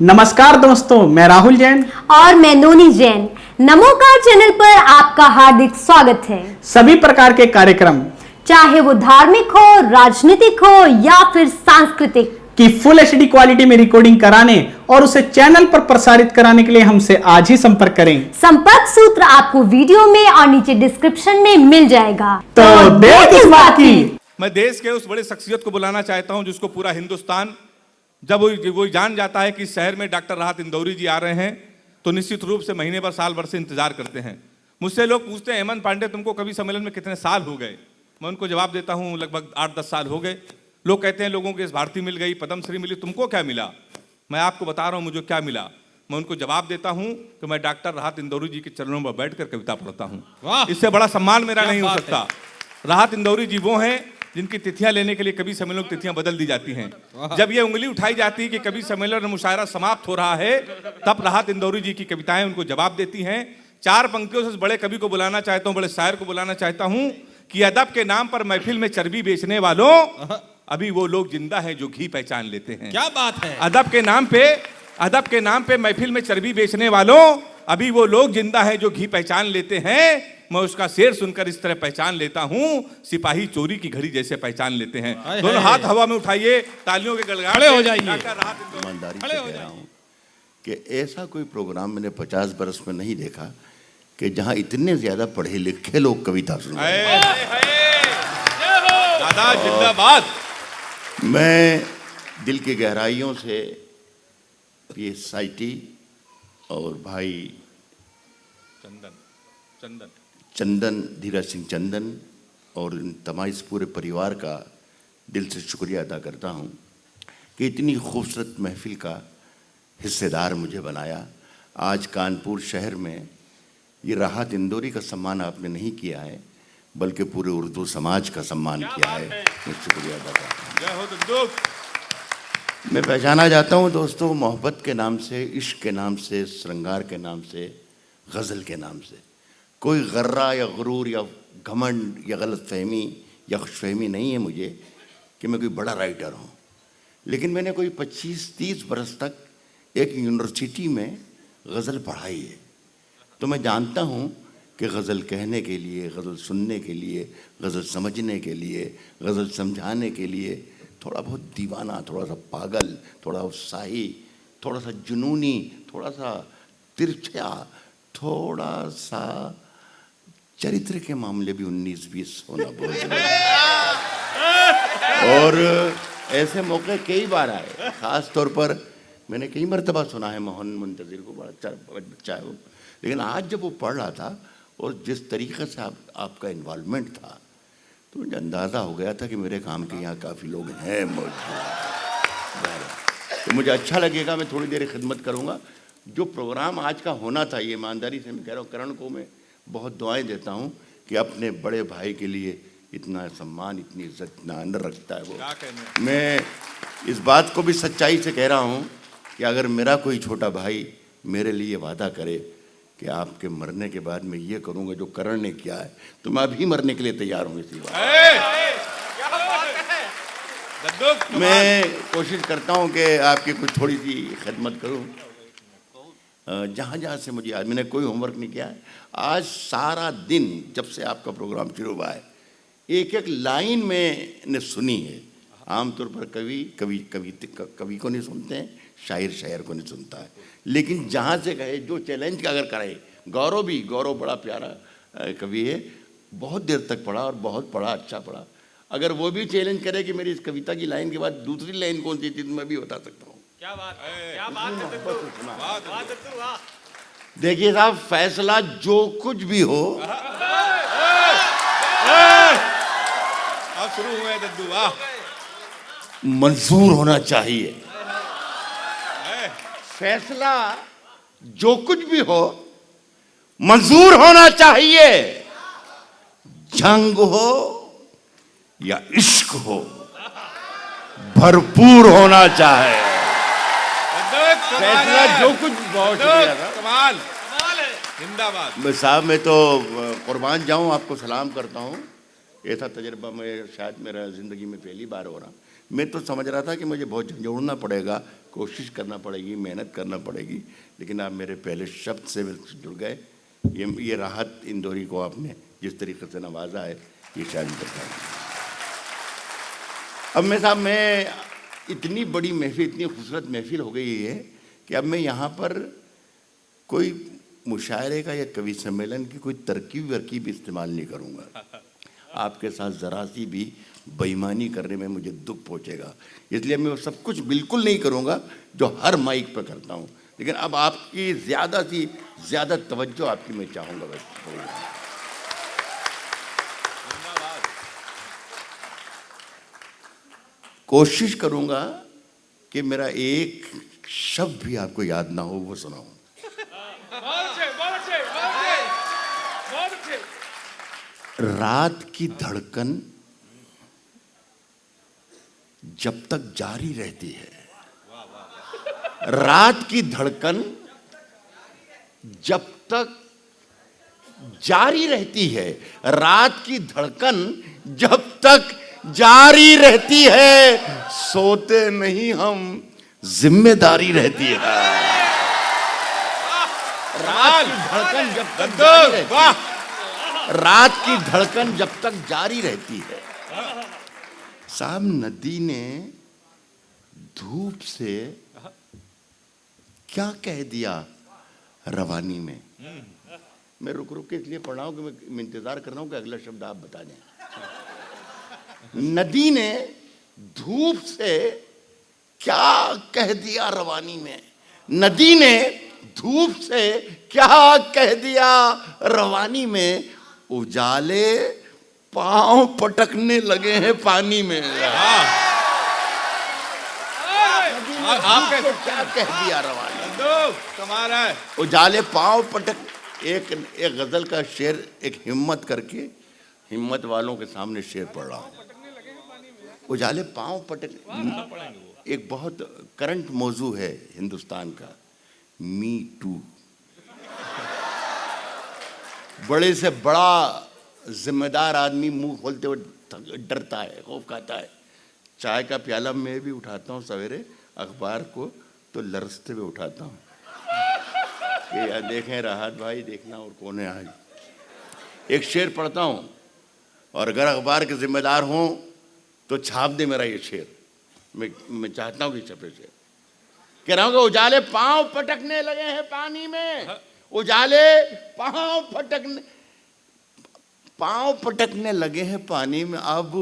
नमस्कार दोस्तों, मैं राहुल जैन और मैं नोनी जैन। नमोकार चैनल पर आपका हार्दिक स्वागत है। सभी प्रकार के कार्यक्रम, चाहे वो धार्मिक हो, राजनीतिक हो या फिर सांस्कृतिक, की फुल एचडी क्वालिटी में रिकॉर्डिंग कराने और उसे चैनल पर प्रसारित कराने के लिए हमसे आज ही संपर्क करें। संपर्क सूत्र आपको वीडियो में और नीचे डिस्क्रिप्शन में मिल जाएगा। तो देर किस बात की। मैं देश के उस बड़े शख्सियत को बुलाना चाहता हूं जिसको पूरा हिंदुस्तान जब वो जान जाता है कि शहर में डॉक्टर राहत इंदौरी जी आ रहे हैं तो निश्चित रूप से महीने भर साल भर से इंतजार करते हैं। मुझसे लोग पूछते हैं हेमंत पांडे तुमको कभी सम्मेलन में कितने साल हो गए। मैं उनको जवाब देता हूं लगभग 8-10 साल हो गए। लोग कहते हैं लोगों को इस भारती मिल गई, पद्मश्री मिली, तुमको क्या मिला। मैं आपको बता रहा हूं मुझे क्या मिला। मैं उनको जवाब देता हूं कि मैं डॉक्टर राहत इंदौरी जी के चरणों में बैठकर कविता पढ़ता हूं। इससे बड़ा सम्मान मेरा नहीं हो सकता। राहत इंदौरी जी वो हैं जिनकी तिथियां लेने के लिए कवि सम्मेलन की तिथियां बदल दी जाती हैं। जब ये उंगली उठाई जाती है कि कवि सम्मेलन मुशायरा समाप्त हो रहा है, तब राहत इंदौरी जी की कविताएं उनको जवाब देती हैं। 4 पंक्तियों से बड़े कवि को बुलाना चाहता हूं, बड़े शायर को बुलाना चाहता हूं कि अदब के नाम पर महफिल में चर्बी बेचने वालों, अभी वो लोग जिंदा हैं जो घी पहचान लेते हैं। क्या बात है। अदब के नाम पे महफिल में चर्बी बेचने वालों, अभी वो लोग जिंदा हैं जो घी पहचान लेते हैं। मैं उसका शेर सुनकर इस तरह पहचान लेता हूं, सिपाही चोरी की घड़ी जैसे पहचान लेते हैं। दोनों हाथ हवा में उठाइए, तालियों के गड़गड़ाहट खड़े हो जाइए। ईमानदारी से कह रहा हूं कि ऐसा कोई प्रोग्राम मैंने 50 बरस में नहीं देखा कि जहां इतने ज्यादा पढ़े लिखे लोग कविता सुन रहे हैं। दादा जिंदाबाद। मैं दिल की गहराइयों से ये साइटी और भाई चंदन धीरज सिंह चंदन और इन तमाम इस पूरे परिवार का दिल से शुक्रिया अदा करता हूं कि इतनी खूबसूरत महफिल का हिस्सेदार मुझे बनाया। आज कानपुर शहर में ये राहत इंदौरी का सम्मान आपने नहीं किया है, बल्कि पूरे उर्दू समाज का सम्मान किया है। मैं शुक्रिया अदा करता हूँ। मैं पहचाना जाता हूँ दोस्तों मोहब्बत के नाम से, इश्क के नाम से, श्रृंगार के नाम से, गज़ल के नाम से। कोई गर्रा या गुरूर या घमंड या गलत फहमी या खुशफहमी नहीं है मुझे कि मैं कोई बड़ा राइटर हूँ, लेकिन मैंने कोई 25-30 बरस तक एक यूनिवर्सिटी में गज़ल पढ़ाई है। तो मैं जानता हूँ कि गज़ल कहने के लिए, गज़ल सुनने के लिए, गज़ल समझने के लिए, गज़ल समझाने के लिए थोड़ा बहुत दीवाना, थोड़ा सा पागल, थोड़ा उत्साही, थोड़ा सा जुनूनी, थोड़ा सा तिरछा, थोड़ा सा चरित्र के मामले भी 19-20 होना बहुत जरूरी है। और ऐसे मौके कई बार आए। ख़ास तौर पर मैंने कई मरतबा सुना है मोहन मुंतज़िर को, बड़ा अच्छा बच्चा है वो, लेकिन आज जब वो पढ़ रहा था और जिस तरीक़े से आपका इन्वॉल्वमेंट था तो मुझे अंदाज़ा हो गया था कि मेरे काम के यहाँ काफ़ी लोग हैं मौजूद। तो मुझे अच्छा लगेगा, मैं थोड़ी देर खिदमत करूँगा। जो प्रोग्राम आज का होना था, ये ईमानदारी से मैं कह रहा हूँ, करण को मैं बहुत दुआएं देता हूँ कि अपने बड़े भाई के लिए इतना सम्मान, इतनी इज्जत, इतना ऑनर रखता है वो। मैं इस बात को भी सच्चाई से कह रहा हूँ कि अगर मेरा कोई छोटा भाई मेरे लिए वादा करे कि आपके मरने के बाद मैं ये करूँगा जो करण ने किया है, तो मैं अभी मरने के लिए तैयार हूँ। इसी बात मैं कोशिश करता हूँ कि आपकी कुछ थोड़ी सी खिदमत करूँ। जहाँ जहाँ से मुझे आज, मैंने कोई होमवर्क नहीं किया है। आज सारा दिन जब से आपका प्रोग्राम शुरू हुआ है, एक एक लाइन मैंने सुनी है। आमतौर पर कवि को नहीं सुनते हैं, शायर को नहीं सुनता है, लेकिन जहाँ से कहे, जो चैलेंज अगर करे, गौरव बड़ा प्यारा कवि है, बहुत देर तक पढ़ा और बहुत पढ़ा, अच्छा पढ़ा। अगर वो भी चैलेंज करे कि मेरी इस कविता की लाइन के बाद दूसरी लाइन कौन सी थी, तो मैं भी बता सकता हूँ। क्या बात है, क्या बात है। देखिए साहब, फैसला जो कुछ भी हो, अब शुरू हुए दद्दू, वाह, मंजूर होना चाहिए। फैसला जो कुछ भी हो मंजूर होना चाहिए। जंग हो या इश्क हो, भरपूर होना चाहिए। फैसला जो कुछ, बहुत शुक्रिया कमाल है, जिंदाबाद। मैं साहब, मैं तो कुर्बान जाऊं, आपको सलाम करता हूं। ऐसा तजर्बा मैं शायद मेरा ज़िंदगी में पहली बार हो रहा। मैं तो समझ रहा था कि मुझे बहुत झंझोड़ना पड़ेगा, कोशिश करना पड़ेगी, मेहनत करना पड़ेगी, लेकिन आप मेरे पहले शब्द से जुड़ गए। ये राहत इंदौरी को आपने जिस तरीके से नवाजा है, ये शायद बताया। अब मैं साहब, मैं इतनी बड़ी महफिल, इतनी खूबसूरत महफिल हो गई है कि अब मैं यहाँ पर कोई मुशायरे का या कवि सम्मेलन की कोई तरकीब वरकीब इस्तेमाल नहीं करूँगा। आपके साथ ज़रा सी भी बेईमानी करने में मुझे दुख पहुँचेगा, इसलिए मैं वो सब कुछ बिल्कुल नहीं करूँगा जो हर माइक पर करता हूँ। लेकिन अब आपकी ज़्यादा से ज़्यादा तवज्जो आपकी मैं चाहूँगा बस। कोशिश करूँगा कि मेरा एक शब्द भी आपको याद ना हो वो सुनाऊँ। रात की धड़कन जब तक जारी रहती है, रात की धड़कन जब तक जारी रहती है, रात की धड़कन जब तक जारी रहती है, सोते नहीं हम, जिम्मेदारी रहती है। रात की धड़कन जब तक जारी रहती है, रात की धड़कन जब तक जारी रहती है। साहब, नदी ने धूप से क्या कह दिया रवानी में? मैं रुक रुक के इसलिए पढ़ रहा हूं कि मैं इंतजार कर रहा हूं कि अगला शब्द आप बता दें। नदी ने धूप से क्या कह दिया रवानी में? नदी ने धूप से क्या कह दिया रवानी में? उजाले पांव पटकने लगे हैं पानी में। आपने क्या कह दिया रवानी? कमाल है। उजाले पांव पटक, एक गजल का शेर, एक हिम्मत करके, हिम्मत वालों के सामने शेर पढ़ रहा हूं। उजाले पांव पटक एक बहुत करंट मौजू है हिंदुस्तान का, मी टू। बड़े से बड़ा जिम्मेदार आदमी मुंह खोलते हुए डरता है, खौफ खाता है। चाय का प्याला मैं भी उठाता हूँ सवेरे, अखबार को तो लरसते हुए उठाता हूँ कि यार देखें राहत भाई, देखना और कौन है आज। एक शेर पढ़ता हूँ, और अगर अखबार के जिम्मेदार हों तो छाप दे मेरा ये शेर। मैं चाहता हूँ कि छपे शेर। कह रहा हूँ कि उजाले पांव पटकने लगे हैं पानी में, उजाले पांव पटकने लगे हैं पानी में। अब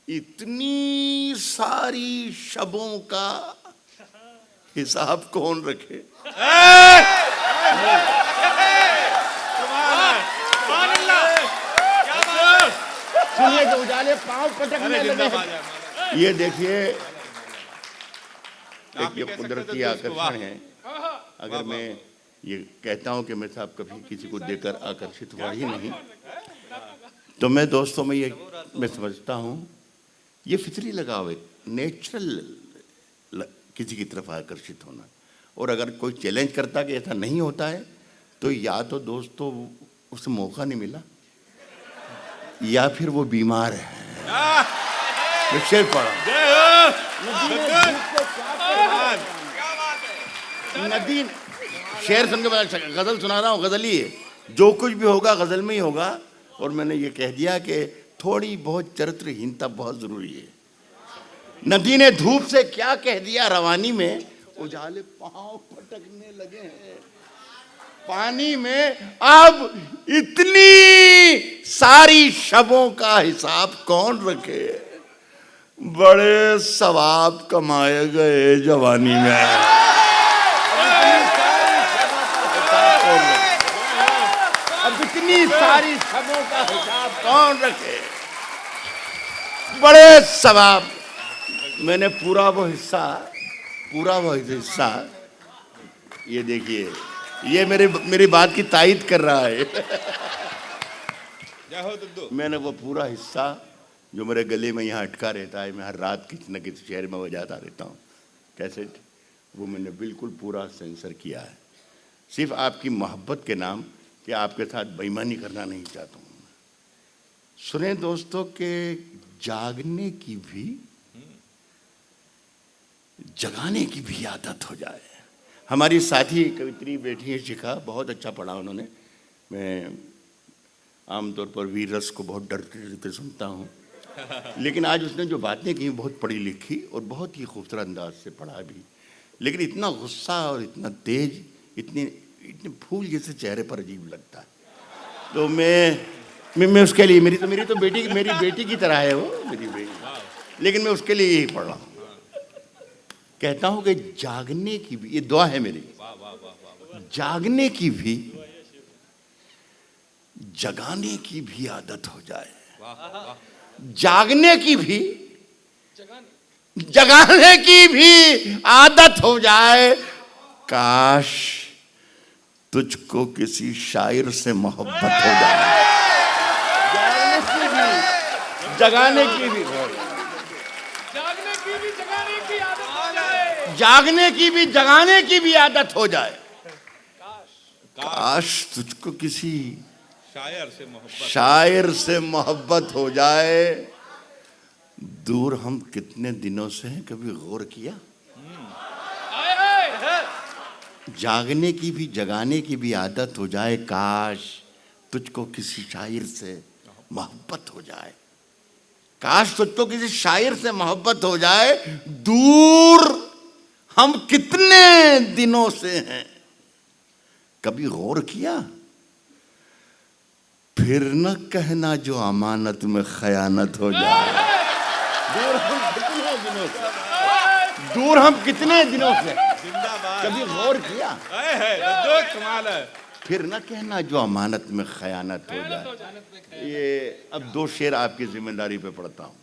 इतनी सारी शबों का हिसाब कौन रखे? सुनिए कि उजाले पांव पटकने लगे हैं। ये देखिए, ये कुदरती आकर्षण है। अगर मैं ये कहता हूं कि मैं साहब कभी किसी को देखकर आकर्षित हुआ ही नहीं, तो मैं दोस्तों में ये मैं समझता हूं ये फितरी लगाव है, नेचुरल किसी की तरफ आकर्षित होना। और अगर कोई चैलेंज करता कि ऐसा नहीं होता है, तो या तो दोस्तों उसे मौका नहीं मिला, या फिर वो बीमार है। मैं शेर पढ़ा, नदी, शेर सुन के गजल सुना रहा हूँ, गजल ही है, जो कुछ भी होगा गजल में ही होगा। और मैंने ये कह दिया कि थोड़ी बहुत चरित्रहीनता बहुत जरूरी है। नदी ने धूप से क्या कह दिया रवानी में? उजाले पांव पटकने लगे हैं पानी में। अब इतनी सारी शबों का हिसाब कौन रखे? बड़े सवाब कमाए गए जवानी में। अब इतनी सारी शबों का हिसाब कौन रखे? बड़े सवाब। मैंने पूरा वो हिस्सा ये देखिए, ये मेरी बात की तायीद कर रहा है। मैंने वो पूरा हिस्सा जो मेरे गले में यहाँ अटका रहता है, मैं हर रात किसी न किसी शहर में बजाता रहता हूँ कैसेट, वो मैंने बिल्कुल पूरा सेंसर किया है, सिर्फ आपकी मोहब्बत के नाम कि आपके साथ बेईमानी करना नहीं चाहता हूँ। सुने दोस्तों के जागने की भी जगाने की भी आदत हो जाए। हमारी साथी कवित्री बैठी है शिखा, बहुत अच्छा पढ़ा उन्होंने। मैं आमतौर पर वीर रस को बहुत डरते डरते सुनता हूँ, लेकिन आज उसने जो बातें की बहुत पढ़ी लिखी और बहुत ही खूबसूरत अंदाज से पढ़ा भी। लेकिन इतना गुस्सा और इतना तेज, इतने इतने फूल जैसे चेहरे पर अजीब लगता है। तो मैं उसके लिए, मेरी बेटी की तरह है वो, मेरी बेटी, लेकिन मैं उसके लिए यही पढ़ रहा हूँ। कहता हूँ कि जागने की भी, ये दुआ है मेरी, जागने की भी जगाने की भी आदत हो जाए। जागने की भी जगाने की भी आदत हो जाए। काश तुझको किसी शायर से मोहब्बत हो जाए। जगाने की भी जागने की भी जगाने की भी आदत हो जाए। काश तुझको किसी शायर से मोहब्बत हो जाए। दूर हम कितने दिनों से हैं, कभी गौर किया? जागने की भी जगाने की भी आदत हो जाए। काश तुझको किसी शायर से मोहब्बत हो जाए। काश तुझको किसी शायर से मोहब्बत हो जाए। दूर हम कितने दिनों से हैं, कभी गौर किया? फिर न कहना जो अमानत में खयानत हो जाए। दूर हम कितने दिनों से, कभी गौर किया? कमाल है। फिर न कहना जो अमानत में खयानत हो जाए। ये अब दो शेर आपकी जिम्मेदारी पे पढ़ता हूँ।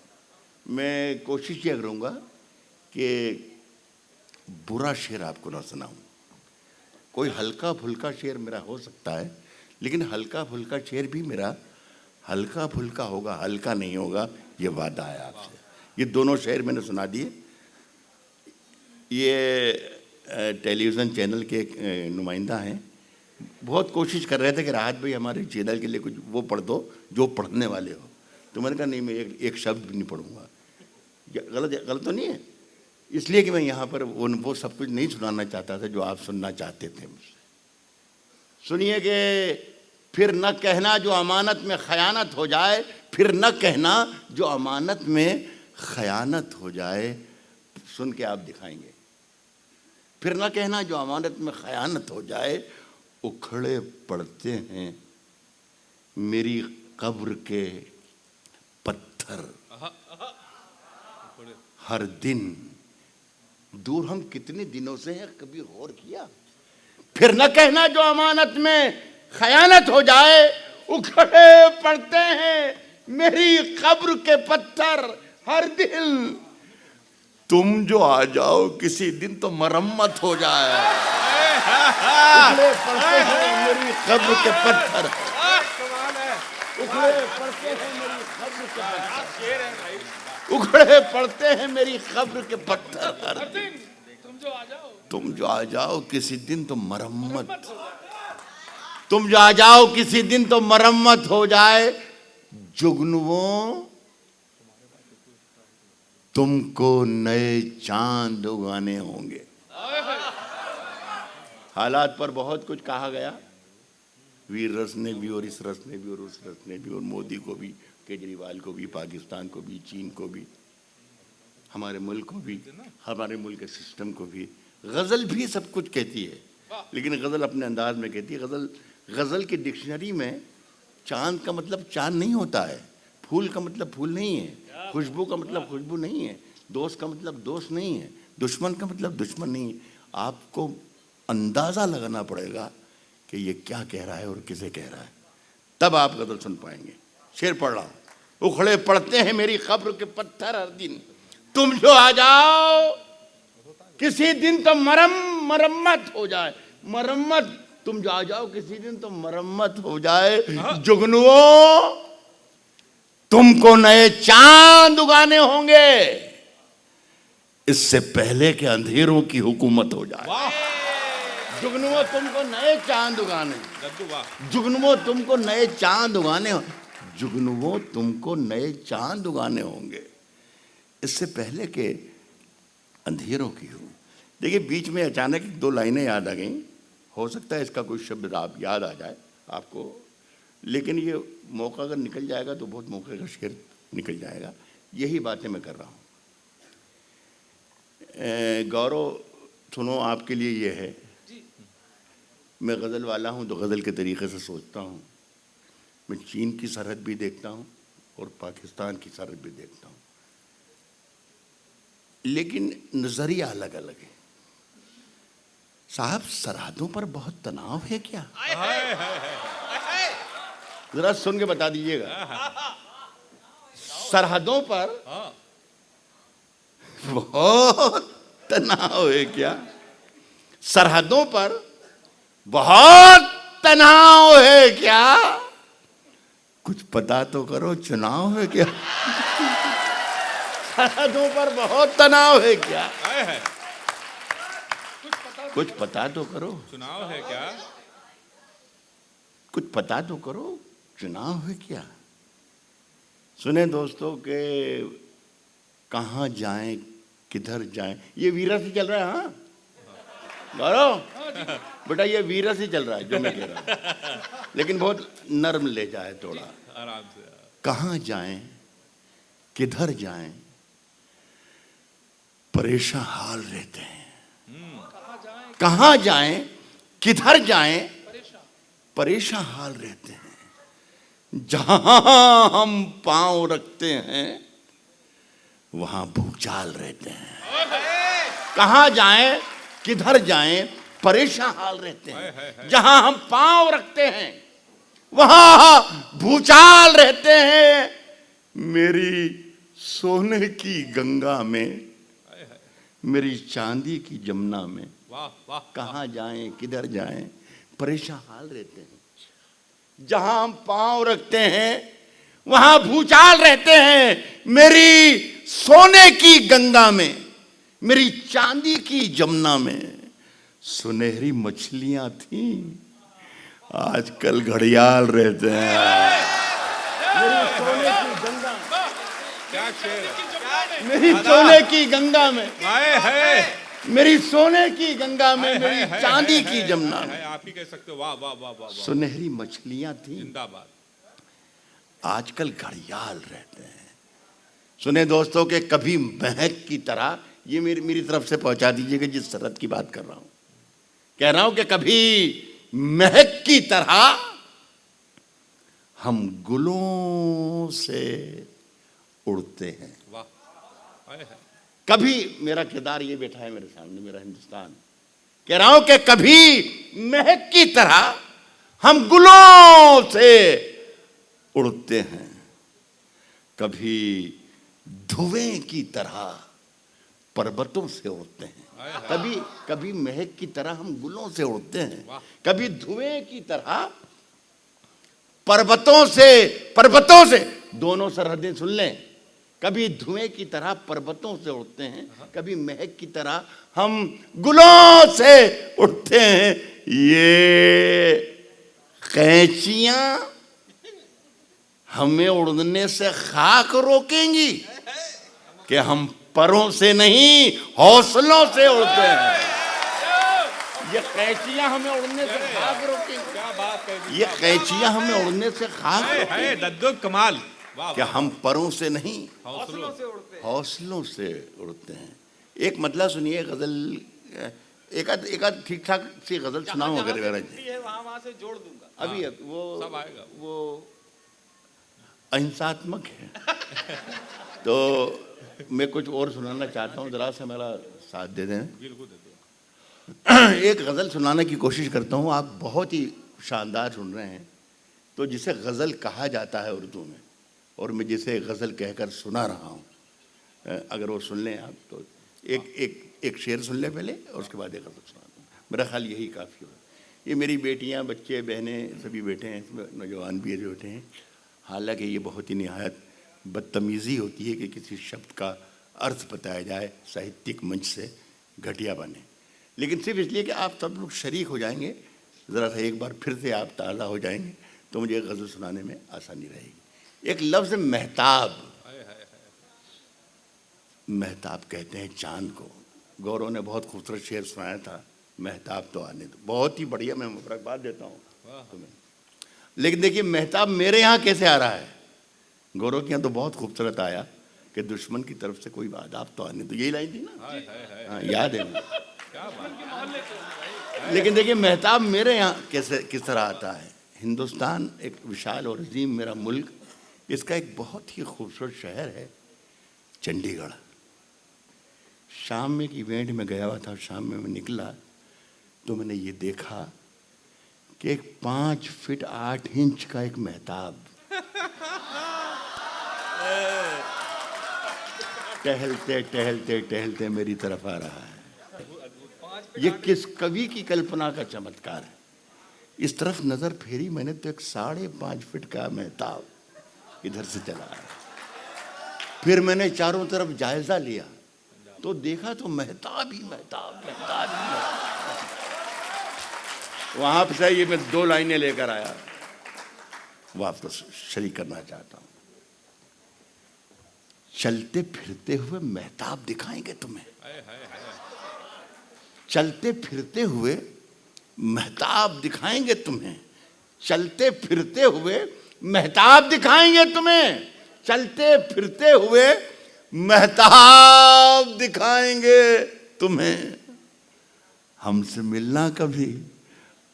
मैं कोशिश ये करूँगा कि बुरा शेर आपको ना सुनाऊँ। कोई हल्का फुल्का शेर मेरा हो सकता है, लेकिन हल्का फुल्का शेर भी मेरा हल्का फुल्का होगा, हल्का नहीं होगा, ये वादा है आपसे। ये दोनों शेर मैंने सुना दिए। ये टेलीविज़न चैनल के नुमाइंदा हैं, बहुत कोशिश कर रहे थे कि राहत भाई हमारे चैनल के लिए कुछ वो पढ़ दो जो पढ़ने वाले हो। तो मैंने कहा नहीं, मैं एक शब्द भी नहीं पढ़ूंगा। गलत तो नहीं है, इसलिए कि मैं यहाँ पर वो सब कुछ नहीं सुनाना चाहता था जो आप सुनना चाहते थे मुझसे। सुनिए कि फिर न कहना जो अमानत में खयानत हो जाए। फिर न कहना जो अमानत में खयानत हो जाए। सुन के आप दिखाएंगे। फिर न कहना जो अमानत में खयानत हो जाए। उखड़े पड़ते हैं मेरी कब्र के पत्थर हर दिन। दूर हम कितने दिनों से हैं, कभी गौर किया? फिर न कहना जो अमानत में खयानत हो जाए। उखड़े पड़ते हैं मेरी कब्र के पत्थर हर दिन। तुम जो आ जाओ किसी दिन तो मरम्मत हो जाए। उखड़े पड़ते हैं मेरी कब्र के पत्थर। उखड़े पड़ते हैं मेरी कब्र के पत्थर। उखड़े पड़ते हैं मेरी कब्र के पत्थर हर दिन। तुम जो आ जाओ किसी दिन तो मरम्मत। तुम जो आ जाओ किसी दिन तो मरम्मत हो जाए। जुगनुओं तुमको नए चांद उगाने होंगे। हालात पर बहुत कुछ कहा गया, वीर रस ने भी और इस रस ने भी और उस रस ने भी, और मोदी को भी, केजरीवाल को भी, पाकिस्तान को भी, चीन को भी, हमारे मुल्क को भी, हमारे मुल्क के सिस्टम को भी। गज़ल भी सब कुछ कहती है, लेकिन गज़ल अपने अंदाज में कहती है। गज़ल की डिक्शनरी में चांद का मतलब चांद नहीं होता है, फूल का मतलब फूल नहीं है, खुशबू का मतलब खुशबू नहीं है, दोस्त का मतलब दोस्त नहीं है, दुश्मन का मतलब दुश्मन नहीं है। आपको अंदाज़ा लगाना पड़ेगा कि ये क्या कह रहा है और किसे कह रहा है, तब आप गज़ल सुन पाएंगे। शेर पढ़ रहा हूँ। उखड़े पड़ते हैं मेरी कब्र के पत्थर हर दिन। तुम जो आ जाओ किसी दिन तो मरम्मत हो जाए। मरम्मत, तुम जो आ जाओ किसी दिन तो मरम्मत हो जाए। जुगनुओं तुमको नए चांद उगाने होंगे, इससे पहले कि अंधेरों की हुकूमत हो जाए। जुगनुओं तुमको नए चांद उगाने, जुगनुओं तुमको नए चांद उगाने, जुगनुओं तुमको नए चांद उगाने होंगे, इससे पहले कि अंधेरों की हूँ। देखिए बीच में अचानक दो लाइनें याद आ गई, हो सकता है इसका कोई शब्द आप याद आ जाए आपको, लेकिन ये मौका अगर निकल जाएगा तो बहुत मौके का शेर निकल जाएगा। यही बातें मैं कर रहा हूँ। गौरव सुनो, आपके लिए ये है, मैं गज़ल वाला हूँ तो गज़ल के तरीक़े से सोचता हूँ। मैं चीन की सरहद भी देखता हूँ और पाकिस्तान की सरहद भी देखता हूँ, लेकिन नज़रिया अलग अलग है। साहब सरहदों पर बहुत तनाव है क्या? जरा सुन के बता दीजिएगा। सरहदों पर बहुत तनाव है क्या? सरहदों पर बहुत तनाव है क्या? कुछ पता तो करो, चुनाव है क्या? सरहदों पर बहुत तनाव है क्या? कुछ पता तो करो, चुनाव है क्या? कुछ पता तो करो, चुनाव है क्या? सुने दोस्तों के कहाँ जाएं, किधर जाएं, ये वीरा से चल रहा है। हाँ गौरव बेटा, ये वीरा से चल रहा है जो मैं कह रहा हूँ, लेकिन बहुत नर्म ले जाए थोड़ा। आराम से। कहाँ जाएं, किधर जाएं, परेशान हाल रहते हैं। कहाँ जाएं, किधर जाएं, परेशान हाल रहते हैं। जहां हम पांव रखते हैं वहां भूचाल रहते हैं। कहाँ जाएं, किधर जाएं, परेशान हाल रहते हैं। जहां हम पांव रखते हैं वहां भूचाल रहते हैं। मेरी सोने की गंगा में, मेरी चांदी की जमुना में, वाह वाह। कहाँ जाएं, किधर जाएं, परेशान हाल रहते हैं। जहां हम पांव रखते हैं वहां भूचाल रहते हैं। मेरी सोने की गंगा में, मेरी चांदी की जमुना में सुनहरी मछलियां थीं, आजकल घड़ियाल रहते हैं। मेरी सोने की गंगा, क्या शेर है। मेरी सोने की गंगा में, आए है, मेरी सोने की गंगा में, मेरी चांदी की जमुना में आप ही कह सकते हो। वाह वाह वाह वाह। सुनहरी मछलियां थीं, जिंदाबाद। आजकल घड़ियाल रहते हैं। सुने दोस्तों के कभी महक की तरह, ये मेरी तरफ से पहुंचा दीजिएगा जिस सरहद की बात कर रहा हूं। कह रहा हूं कि कभी महक की तरह हम गुलों से उड़ते हैं। वाह। आए है। कभी, मेरा किरदार ये बैठा है मेरे सामने, मेरा हिंदुस्तान। कह रहा हूं कि कभी महक की तरह हम गुलों से उड़ते हैं, कभी धुएं की तरह पर्वतों से उड़ते हैं। कभी महक की तरह हम गुलों से उड़ते हैं, कभी धुएं की तरह पर्वतों से दोनों सरहदें सुन लें। कभी धुएं की तरह पर्वतों से उड़ते हैं, कभी महक की तरह हम गुलों से उड़ते हैं। ये कैंचियां हमें उड़ने से खाक रोकेंगी कि हम परों से नहीं हौसलों से उड़ते हैं। ये कैंचियां हमें उड़ने से खाक रोकेंगी। क्या बात है। ये कैंचियां हमें उड़ने से खाक है रोकेंगी दद्दू कमाल। वाह। कि हम परों से नहीं हौसलों से उड़ते हैं। हौसलों से उड़ते हैं। एक मतलब सुनिए गजल, एक आध ठीक ठाक सी गजल सुनाऊं अगर मेरा जी। वहां से जोड़ दूंगा। अभी सब आएगा। वो अहिंसात्मक है तो मैं कुछ और सुनाना चाहता हूँ, जरा सा मेरा साथ दे दें। बिल्कुल दे दो। एक गज़ल सुनाने की कोशिश करता हूँ। आप बहुत ही शानदार सुन रहे हैं, तो जिसे गज़ल कहा जाता है उर्दू में, और मैं जिसे गज़ल कहकर सुना रहा हूँ, अगर वो सुन लें आप तो एक शेर सुन लें पहले और उसके बाद एक गज़ल सुनाता हूँ। मेरा ख्याल यही काफ़ी होगा। ये मेरी बेटियाँ, बच्चे, बहनें सभी बैठे हैं, इसमें नौजवान भी बैठे हैं। हालांकि ये बहुत ही निहायत बदतमीज़ी होती है कि किसी शब्द का अर्थ बताया जाए साहित्यिक मंच से घटिया बने, लेकिन सिर्फ इसलिए कि आप सब लोग शरीक हो जाएंगे, ज़रा सा एक बार फिर से आप ताज़ा हो जाएंगे तो मुझे गज़ल सुनाने में आसानी रहेगी। एक लफ्ज़ महताब, महताब कहते हैं चांद को। गौरव ने बहुत खूबसूरत शेर सुनाया था, महताब तो आने दो। बहुत ही बढ़िया, मैं मुबारकबाद देता हूँ तुम्हें। लेकिन देखिए मेहताब मेरे यहाँ कैसे आ रहा है? गौरव के यहाँ तो बहुत खूबसूरत आया कि दुश्मन की तरफ से कोई आदाब तो आने दो, यही लाइन थी ना? हाँ, याद है मुझे। लेकिन देखिए मेहताब मेरे यहाँ कैसे किस तरह आता है? हिंदुस्तान एक विशाल और अजीम मेरा मुल्क, इसका एक बहुत ही खूबसूरत शहर है चंडीगढ़। शाम में एक इवेंट में गया हुआ था, शाम में मैं निकला तो मैंने ये देखा कि एक 5 फीट 8 इंच का एक मेहताब टहलते टहलते टहलते मेरी तरफ आ रहा है। ये किस कवि की कल्पना का चमत्कार है? इस तरफ नजर फेरी मैंने तो एक 5.5 फीट का मेहताब इधर से चला आया। फिर मैंने चारों तरफ जायजा लिया तो देखा तो मेहताब ही मेहताब, मेहताब ही मेहताब। वहां से ये मैं 2 लाइनें लेकर आया, वो आपको शरीक करना चाहता हूं। चलते फिरते हुए मेहताब दिखाएंगे तुम्हें, चलते फिरते हुए मेहताब दिखाएंगे तुम्हें, चलते फिरते हुए मेहताब दिखाएंगे तुम्हें, चलते फिरते हुए मेहताब दिखाएंगे तुम्हें। हमसे मिलना कभी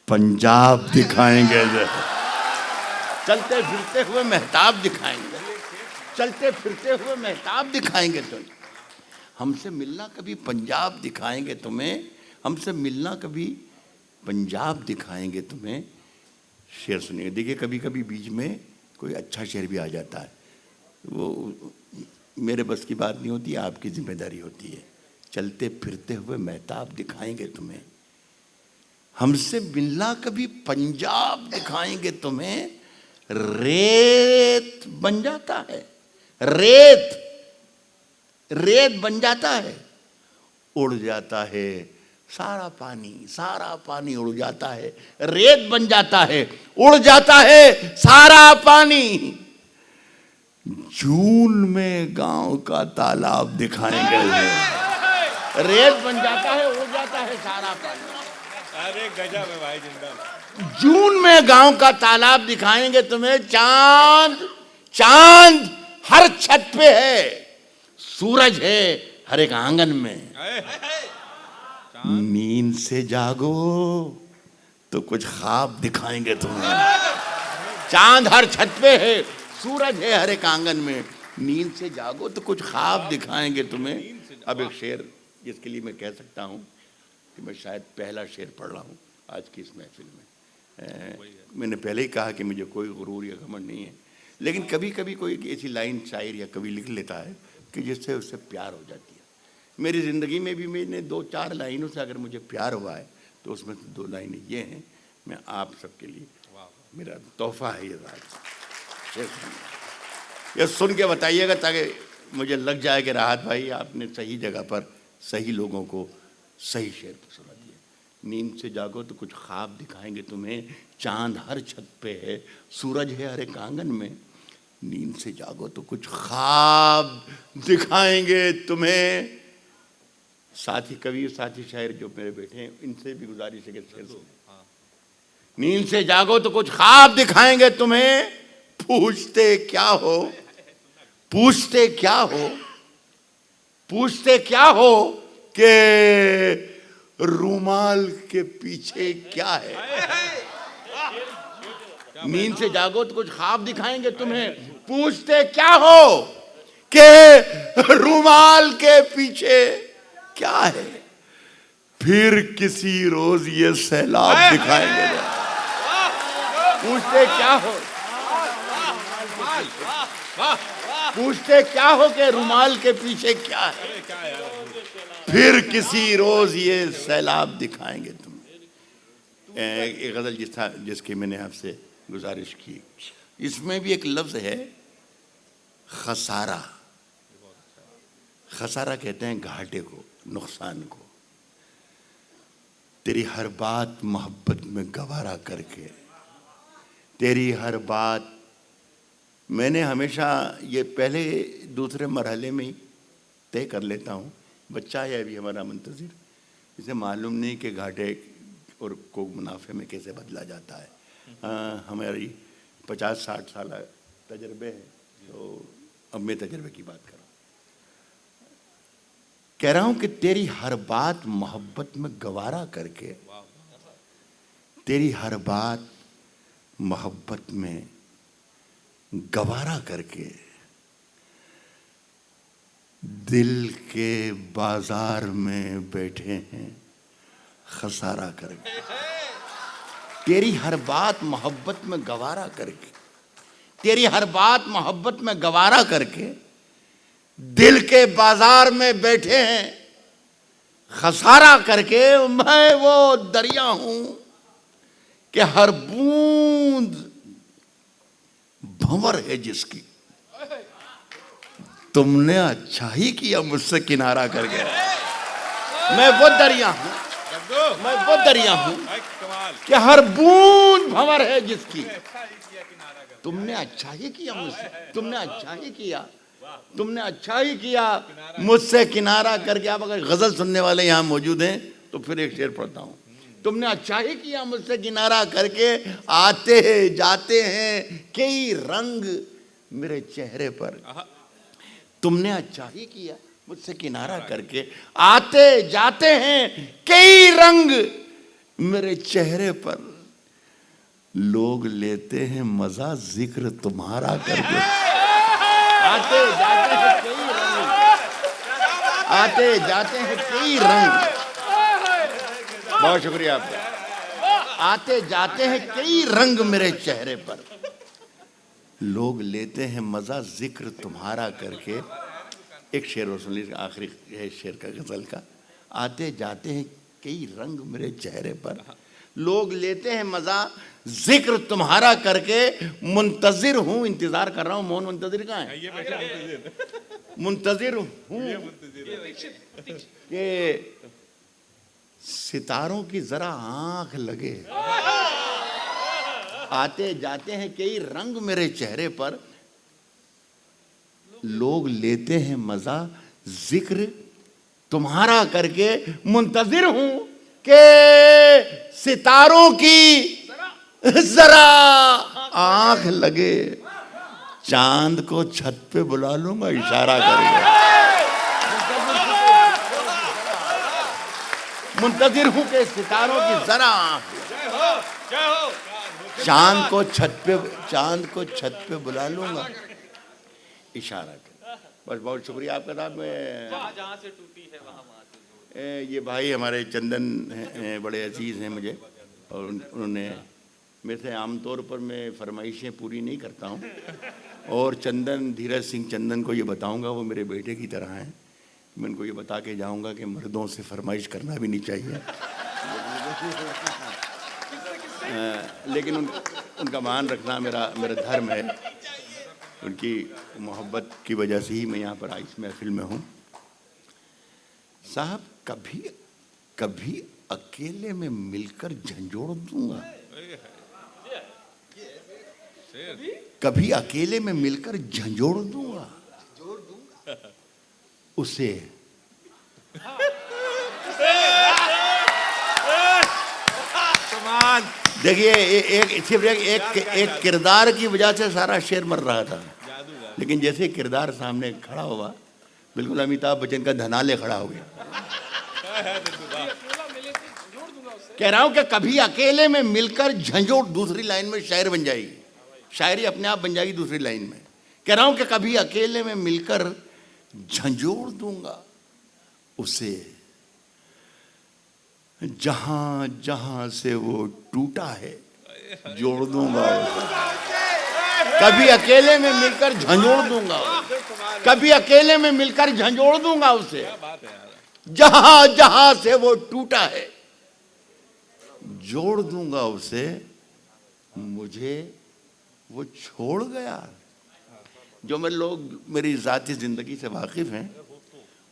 पंजाब दिखाएंगे। चलते फिरते हुए मेहताब दिखाएंगे, चलते फिरते हुए मेहताब दिखाएंगे तुम्हें। हमसे मिलना कभी पंजाब दिखाएंगे तुम्हें, हमसे मिलना कभी पंजाब दिखाएंगे तुम्हें। शेर सुनिए। देखिए कभी कभी बीच में कोई अच्छा शेर भी आ जाता है, वो मेरे बस की बात नहीं होती, आपकी जिम्मेदारी होती है। चलते फिरते हुए मेहताब दिखाएंगे तुम्हें, हमसे मिलना कभी पंजाब दिखाएंगे तुम्हें। रेत बन जाता है, रेत रेत बन जाता है, उड़ जाता है सारा पानी उड़ जाता है। रेत बन जाता है, उड़ जाता है सारा पानी। जून में गांव का तालाब दिखाएंगे। रेत बन जाता है, उड़ जाता है सारा पानी। अरे गजब है भाई, जिंदा। जून में गांव का तालाब दिखाएंगे तुम्हें। चांद चांद हर छत पे है, सूरज है हर एक आंगन में। नींद से जागो तो कुछ ख्वाब दिखाएंगे तुम्हें। चांद हर छत पे है, सूरज है हर एक आंगन में। नींद से जागो तो कुछ ख्वाब दिखाएंगे तुम्हें। अब एक शेर जिसके लिए मैं कह सकता हूँ कि मैं शायद पहला शेर पढ़ रहा हूँ आज की इस महफिल में। मैंने पहले ही कहा कि मुझे कोई गुरूर या घमंड नहीं है, लेकिन कभी कभी कोई ऐसी लाइन शायर या कवि लिख लेता है कि जिससे उससे प्यार हो जाती है। मेरी ज़िंदगी में भी मैंने 2-4 लाइनों से अगर मुझे प्यार हुआ है तो उसमें से 2 लाइनें ये हैं। मैं आप सबके लिए, मेरा तोहफा है ये रात। ये सुन के बताइएगा ताकि मुझे लग जाए कि राहत भाई आपने सही जगह पर सही लोगों को सही शेर सुना दिया। नींद से जागो तो कुछ ख्वाब दिखाएंगे तुम्हें। चांद हर छत पे है, सूरज है हर एक आंगन में। नींद से जागो तो कुछ ख्वाब दिखाएंगे तुम्हें। साथी कवि, साथी शायर जो मेरे बैठे हैं, इनसे भी गुजारिश है कि शेर सुने। नींद से जागो तो कुछ ख्वाब दिखाएंगे तुम्हें। पूछते क्या हो, पूछते क्या हो, पूछते क्या हो कि रूमाल के पीछे क्या है। नींद से जागो तो कुछ ख्वाब दिखाएंगे तुम्हें। पूछते क्या हो कि रूमाल के पीछे क्या है। फिर किसी रोज ये सैलाब दिखाएंगे। पूछते क्या हो, पूछते क्या हो कि रूमाल के पीछे क्या है। फिर किसी रोज ये सैलाब दिखाएंगे तुम। एक गजल जिसकी मैंने आपसे गुजारिश की, इसमें भी एक लफ्ज है खसारा। खसारा कहते हैं घाटे को, नुकसान को। तेरी हर बात मोहब्बत में गवारा करके, तेरी हर बात। मैंने हमेशा ये पहले दूसरे मरहले में ही तय कर लेता हूँ बच्चा है अभी हमारा मुंतज़िर, इसे मालूम नहीं कि घाटे और को मुनाफे में कैसे बदला जाता है। हमारी 50-60 साल तजर्बे है, तो अब मैं तजर्बे की बात कर रहा हूँ। कह रहा हूँ कि तेरी हर बात मोहब्बत में गवारा करके, तेरी हर बात मोहब्बत में गवारा करके, दिल के बाजार में बैठे हैं खसारा करके। तेरी हर बात मोहब्बत में गवारा करके, तेरी हर बात मोहब्बत में गवारा करके, दिल के बाजार में बैठे हैं खसारा करके। मैं वो दरिया हूं कि हर बूंद भंवर है जिसकी, तुमने अच्छा ही किया मुझसे किनारा करके। मैं वो दरिया हूं, मैं वो दरिया हूं कि हर बूंद भंवर है जिसकी, तुमने अच्छा ही किया मुझसे, तुमने अच्छा ही किया, तुमने अच्छा ही किया मुझसे किनारा करके। आप अगर गजल सुनने वाले यहाँ मौजूद हैं तो फिर एक शेर पढ़ता हूँ। तुमने अच्छा ही किया मुझसे किनारा करके, आते जाते हैं कई रंग मेरे चेहरे पर। तुमने अच्छा ही किया मुझसे किनारा करके, आते जाते हैं कई रंग मेरे चेहरे पर। लोग लेते हैं मजा जिक्र तुम्हारा करके। आते जाते हैं कई रंग, आते जाते हैं कई रंग। बहुत शुक्रिया आपका। आते जाते हैं कई रंग मेरे चेहरे पर, लोग लेते हैं मजा जिक्र तुम्हारा करके। एक शेर और सुन लीजिए, आखिरी है शेर का गजल का। आते जाते हैं कई रंग मेरे चेहरे पर, लोग लेते हैं मजा जिक्र तुम्हारा करके। मुंतजिर हूं, इंतजार कर रहा हूं। मोहन मुंतजिर कहाँ है? मुंतजिर हूं कि सितारों की जरा आंख लगे। आते जाते हैं कई रंग मेरे चेहरे पर, लोग लेते हैं मजा जिक्र तुम्हारा करके। मुंतजिर हूं कि सितारों की जरा आंख लगे, चांद को छत पे बुला लूंगा इशारा करके। मुंतजिर हूं कि सितारों की जरा आंख, चांद को छत पे बुला लूंगा इशारा कर। बस बहुत शुक्रिया आपका साहब। मैं जहाँ से टूटी है वहाँ ये भाई हमारे चंदन हैं, बड़े अजीज़ हैं मुझे, और उन्होंने मेरे से आमतौर पर मैं फरमाइशें पूरी नहीं करता हूँ, और चंदन, धीरज सिंह चंदन को ये बताऊँगा, वो मेरे बेटे की तरह हैं। मैं उनको ये बता के जाऊँगा कि मर्दों से फरमाइश करना भी नहीं चाहिए। लेकिन उनका मान रखना मेरा धर्म है। उनकी मोहब्बत की वजह से ही मैं यहाँ पर इस महफिल में हूँ। साहब, कभी अकेले में मिलकर झंझोड़ दूंगा, कभी अकेले में मिलकर झंझोड़ दूंगा उसे। देखिए, एक किरदार की वजह से सारा शेर मर रहा था, लेकिन जैसे किरदार सामने खड़ा हुआ, बिल्कुल अमिताभ बच्चन का धनाले खड़ा हो गया। कह रहा हूं कि कभी अकेले में मिलकर झंझोड़, दूसरी लाइन में शायर बन जाएगी, शायरी अपने आप बन जाएगी दूसरी लाइन में। कह रहा हूं कि कभी अकेले में मिलकर झंझोड़ दूंगा उसे, जहां जहां से वो टूटा है जोड़ दूंगा उसे। कभी अकेले में मिलकर झंझोड़ दूंगा, कभी अकेले में मिलकर झंझोड़ दूंगा उसे, जहां जहां से वो टूटा है जोड़ दूंगा उसे। मुझे वो छोड़ गया। जो मेरे लोग मेरी जाती जिंदगी से वाकिफ हैं,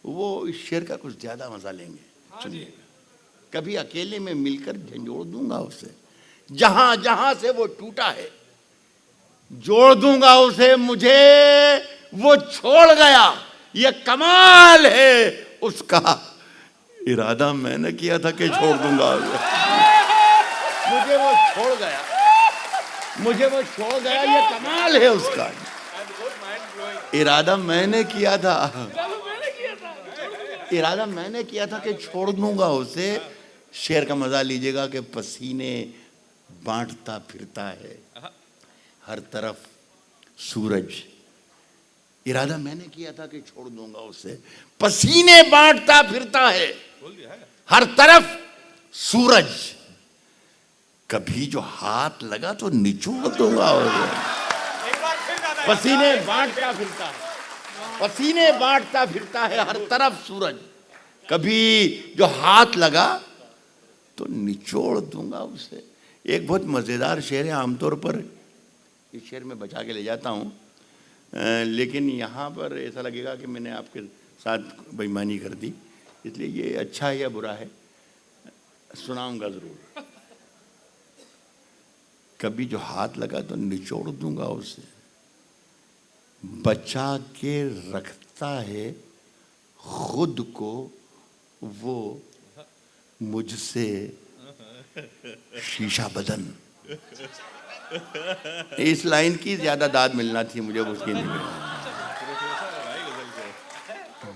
वो इस शेर का कुछ ज्यादा मजा लेंगे। सुनिए, कभी अकेले में मिलकर झंझोड़ दूंगा उसे, जहां जहां से वो टूटा है जोड़ दूंगा उसे। मुझे वो छोड़ गया, ये कमाल है उसका इरादा मैंने किया था कि छोड़ दूंगा उसे। मुझे वो छोड़ गया, मुझे वो छोड़ गया, ये कमाल है उसका। इरादा मैंने किया था, इरादा मैंने किया था कि छोड़ दूंगा उसे। शेर का मजा लीजिएगा कि पसीने बांटता फिरता है हर तरफ सूरज। इरादा मैंने किया था कि छोड़ दूंगा उसे, पसीने बांटता फिरता है हर तरफ सूरज। कभी जो हाथ लगा तो निचोड़ दूंगा उसे। पसीने बांटता फिरता है, पसीने बांटता फिरता है हर तरफ सूरज। कभी जो हाथ लगा तो निचोड़ दूंगा उसे। एक बहुत मजेदार शेर है, आमतौर पर इस शेर में बचा के ले जाता हूँ, लेकिन यहाँ पर ऐसा लगेगा कि मैंने आपके साथ बेईमानी कर दी, इसलिए ये अच्छा है या बुरा है सुनाऊंगा जरूर। कभी जो हाथ लगा तो निचोड़ दूंगा उसे, बचा के रखता है खुद को वो मुझसे शीशा बदन। इस लाइन की ज्यादा दाद मिलना थी मुझे, उसकी नहीं मिली।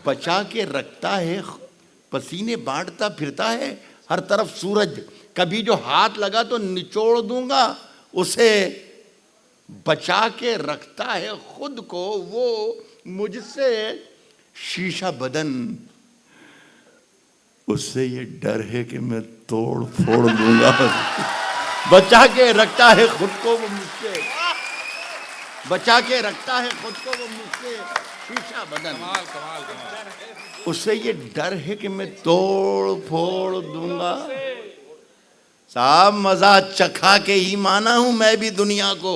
बचा के रखता है, पसीने बांटता फिरता है हर तरफ सूरज। कभी जो हाथ लगा तो निचोड़ दूंगा उसे, बचा के रखता है खुद को वो मुझसे शीशा बदन। उससे ये डर है कि मैं तोड़ फोड़ दूंगा। बचा के रखता है खुद को वो मुझसे, बचा के रखता है खुद को वो मुझसे शीशा बदन। उससे ये डर है कि मैं तोड़ फोड़ दूंगा। साहब मजा चखा के ही माना हूं मैं भी दुनिया को,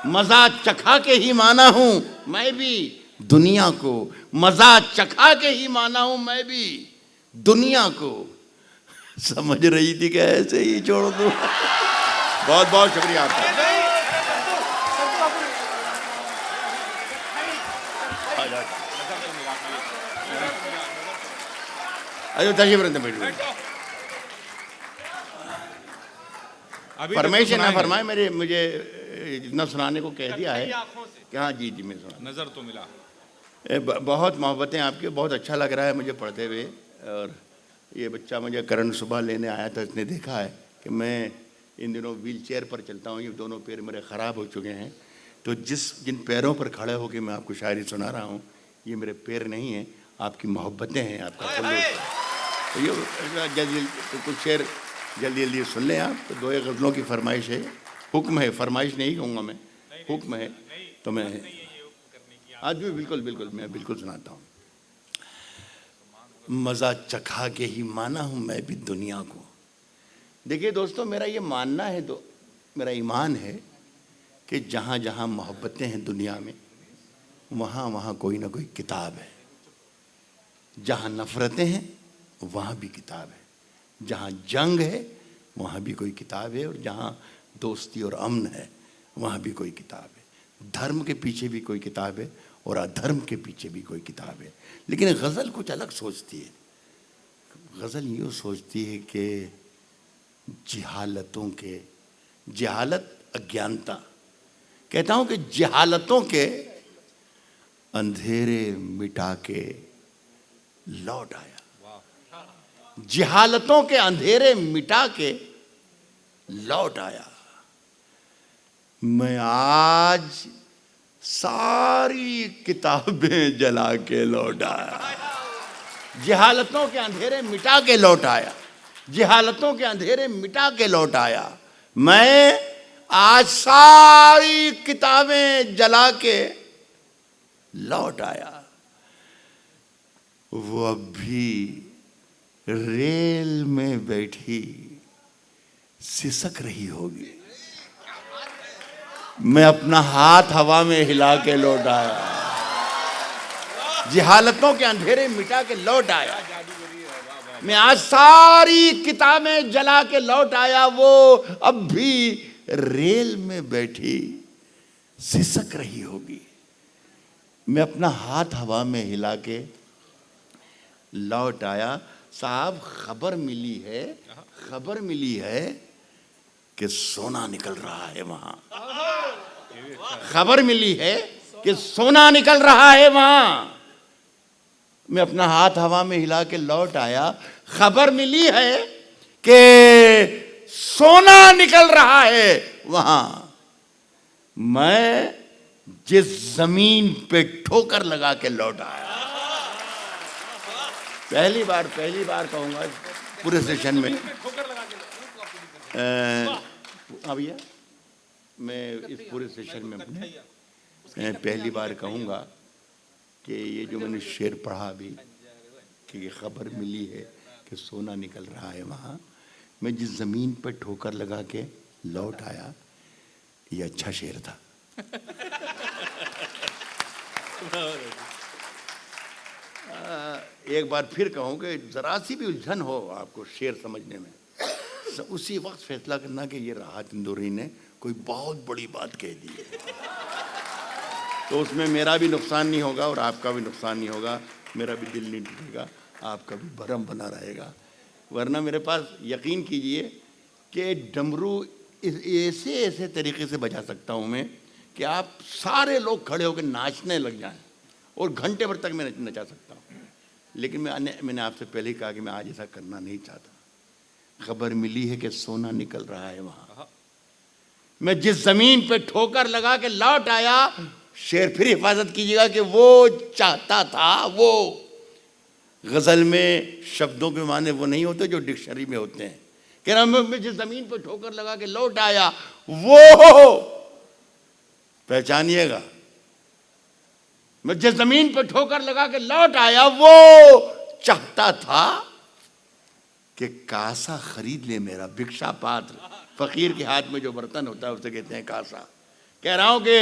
मजा चखा के ही माना हूं मैं भी दुनिया को, मजा चखा के ही माना हूं मैं भी दुनिया को। समझ रही थी कि ऐसे ही छोड़ दूं। बहुत बहुत शुक्रिया आपका। अरे तशीफ रखते बैठिए। फरमाइश ना फरमाए, मेरे मुझे जितना सुनाने को कह दिया है कि हाँ जी जी मैं सुना। नजर तो मिला। बहुत मोहब्बतें आपके, बहुत अच्छा लग रहा है मुझे पढ़ते हुए। और ये बच्चा मुझे करण सुबह लेने आया था, इसने देखा है कि मैं इन दिनों व्हील चेयर पर चलता हूँ, ये दोनों पैर मेरे ख़राब हो चुके हैं। तो जिन पैरों पर खड़े होकर मैं आपको शायरी सुना रहा हूँ, ये मेरे पैर नहीं हैं, आपकी मोहब्बतें हैं, आपका खुलूस। तो ये जल्दी तो कुछ शेर जल्दी जल्दी सुन लें आप। तो दो एक गज़लों की फरमाइश है, हुक्म है, फरमाइश नहीं कहूँगा मैं, हुक्म है। तो मैं आज भी बिल्कुल बिल्कुल मैं बिल्कुल सुनाता हूँ। मज़ा चखा के ही माना हूँ मैं भी दुनिया को। देखिए दोस्तों, मेरा ये मानना है, तो मेरा ईमान है कि जहाँ जहाँ मोहब्बतें हैं दुनिया में, वहाँ वहाँ कोई ना कोई किताब है। जहाँ नफ़रतें हैं वहाँ भी किताब है, जहाँ जंग है वहाँ भी कोई किताब है, और जहाँ दोस्ती और अमन है वहाँ भी कोई किताब है। धर्म के पीछे भी कोई किताब है और अधर्म के पीछे भी कोई किताब है। लेकिन गज़ल कुछ अलग सोचती है। गज़ल यूँ सोचती है कि जहालतों के, जहालत अज्ञानता, कहता हूँ कि जहालतों के अंधेरे मिटा के लौट आया। जहालतों के अंधेरे मिटा के लौट आया। मैं आज सारी किताबें जला के लौट आया। जहालतों के अंधेरे मिटा के लौट आया, जहालतों के अंधेरे मिटा के लौट आया। मैं आज सारी किताबें जला के लौट आया। वो अब भी रेल में बैठी सिसक रही होगी। मैं अपना हाथ हवा में हिला के लौट आया। जहालतों के अंधेरे मिटा के लौट आया। मैं आज सारी किताबें जला के लौट आया। वो अब भी रेल में बैठी सिसक रही होगी। मैं अपना हाथ हवा में हिला के लौट आया। साहब खबर मिली है कि सोना निकल रहा है वहां। खबर मिली है कि सोना निकल रहा है वहां। मैं अपना हाथ हवा में हिला के लौट आया। खबर मिली है कि सोना निकल रहा है वहां। मैं जिस जमीन पे ठोकर लगा के लौट आया, पहली बार कहूंगा पूरे सेशन में। अब भैया मैं इस पूरे सेशन में अपने पहली बार कहूंगा कि ये जो मैंने शेर पढ़ा अभी कि ये खबर मिली है कि सोना निकल रहा है वहाँ, मैं जिस ज़मीन पर ठोकर लगा के लौट आया, ये अच्छा शेर था। एक बार फिर कहूँ कि ज़रा सी भी उलझन हो आपको शेर समझने में, उसी वक्त फैसला करना कि ये राहत इंदौरी ने कोई बहुत बड़ी बात कह दी है, तो उसमें मेरा भी नुकसान नहीं होगा और आपका भी नुकसान नहीं होगा, मेरा भी दिल नहीं टूटेगा, आपका भी भरम बना रहेगा। वरना मेरे पास यकीन कीजिए कि डमरू ऐसे तरीके से बजा सकता हूँ मैं कि आप सारे लोग खड़े होकर नाचने लग जाएं और घंटे भर तक मैं नचा सकता हूँ। लेकिन मैंने आपसे पहले ही कहा कि मैं आज ऐसा करना नहीं चाहता। खबर मिली है कि सोना निकल रहा है वहाँ। मैं जिस ज़मीन पे ठोकर लगा के लौट आया, शेर फिर हिफाजत कीजिएगा कि वो चाहता था, वो गज़ल में शब्दों के माने वो नहीं होते जो डिक्शनरी में होते हैं। कह रहा मैं जिस ज़मीन पे ठोकर लगा के लौट आया, वो पहचानिएगा, मैं जिस ज़मीन पे ठोकर लगा के लौट आया, वो चाहता था कि कासा खरीद ले मेरा, भिक्षा पात्र, फकीर के हाथ में जो बर्तन होता है उसे कहते हैं कासा। कह रहा हूं कि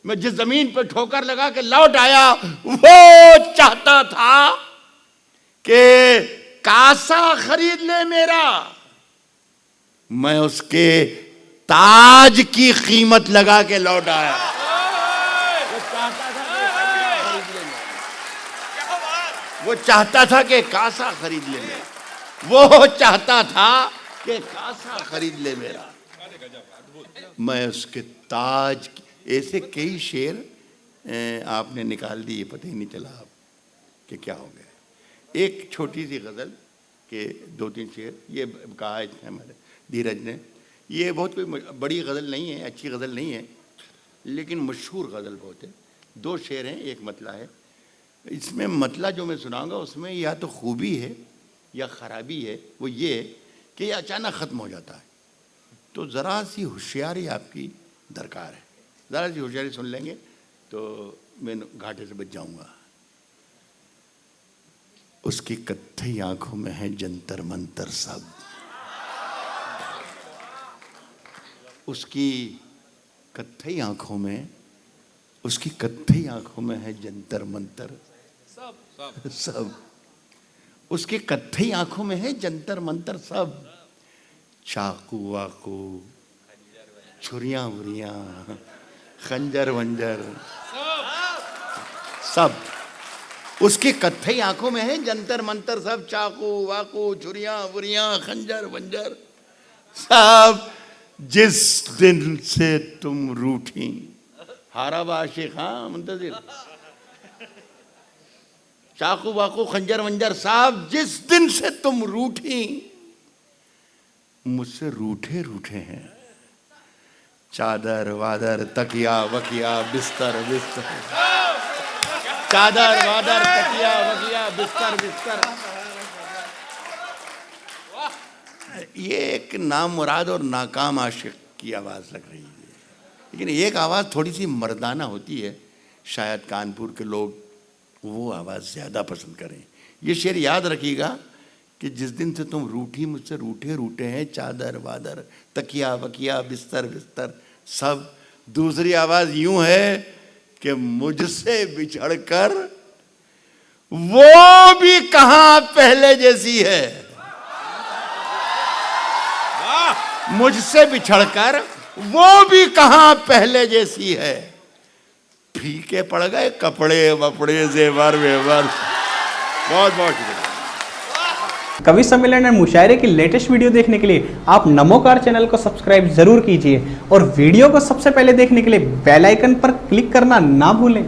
मैं जिस जमीन पर ठोकर लगा के लौट आया, वो चाहता था कि कासा खरीद ले मेरा, मैं उसके ताज की कीमत लगा के लौट आया। वो चाहता था कि कासा खरीद ले मेरा, वो चाहता था कि कासा खरीद ले मेरा, मैं उसके ताज। ऐसे कई शेर आपने निकाल दिए, पता ही नहीं चला आप कि क्या हो गया। एक छोटी सी गज़ल के 2-3 शेर ये कहा है हमारे धीरज ने। ये बहुत कोई बड़ी गज़ल नहीं है, अच्छी गज़ल नहीं है, लेकिन मशहूर गज़ल बहुत है। 2 शेर हैं, एक मतला है। इसमें मतला जो मैं सुनाऊंगा उसमें या तो खूबी है या ख़राबी है। वो ये कि ये अचानक ख़त्म हो जाता है, तो ज़रा सी होशियारी आपकी दरकार है। ज़रा सी होशियारी सुन लेंगे तो मैं घाटे से बच जाऊंगा। उसकी कत्थई आंखों में है जंतर मंतर सब, उसकी कत्थई आंखों में, उसकी कत्थई आंखों में है जंतर मंतर सब, उसके कत्थई आंखों में है जंतर मंतर सब, चाकू वाकू, छुरियां वुरियां, खंजर वंजर सब, उसके कत्थई आंखों में है जंतर मंतर सब, चाकू वाकू, छुरियां वुरियां, खंजर वंजर सब। जिस दिन से तुम रूठी, हारा बाशिक, हाँ मुंतजिर, चाकू वाकू खंजर वंजर साहब, जिस दिन से तुम रूठी, मुझसे रूठे रूठे हैं, चादर वादर तकिया वकिया बिस्तर बिस्तर, चादर वादर तकिया वकिया बिस्तर बिस्तर। ये एक नामुराद और नाकाम आशिक की आवाज़ लग रही है, लेकिन एक आवाज़ थोड़ी सी मर्दाना होती है, शायद कानपुर के लोग वो आवाज़ ज़्यादा पसंद करें। ये शेर याद रखिएगा कि जिस दिन से तुम रूठी, मुझसे रूठे रूठे हैं, चादर वादर तकिया वकिया बिस्तर बिस्तर सब। दूसरी आवाज़ यूं है कि मुझसे बिछड़कर वो भी कहाँ पहले जैसी है, मुझसे बिछड़कर वो भी कहाँ पहले जैसी है, फीके पड़ गए कपड़े वपड़े जेवर वेवर, बहुत बहुत शुक्रिया। कवि सम्मेलन और मुशायरे की लेटेस्ट वीडियो देखने के लिए आप नमोकार चैनल को सब्सक्राइब जरूर कीजिए और वीडियो को सबसे पहले देखने के लिए बेल आइकन पर क्लिक करना ना भूलें।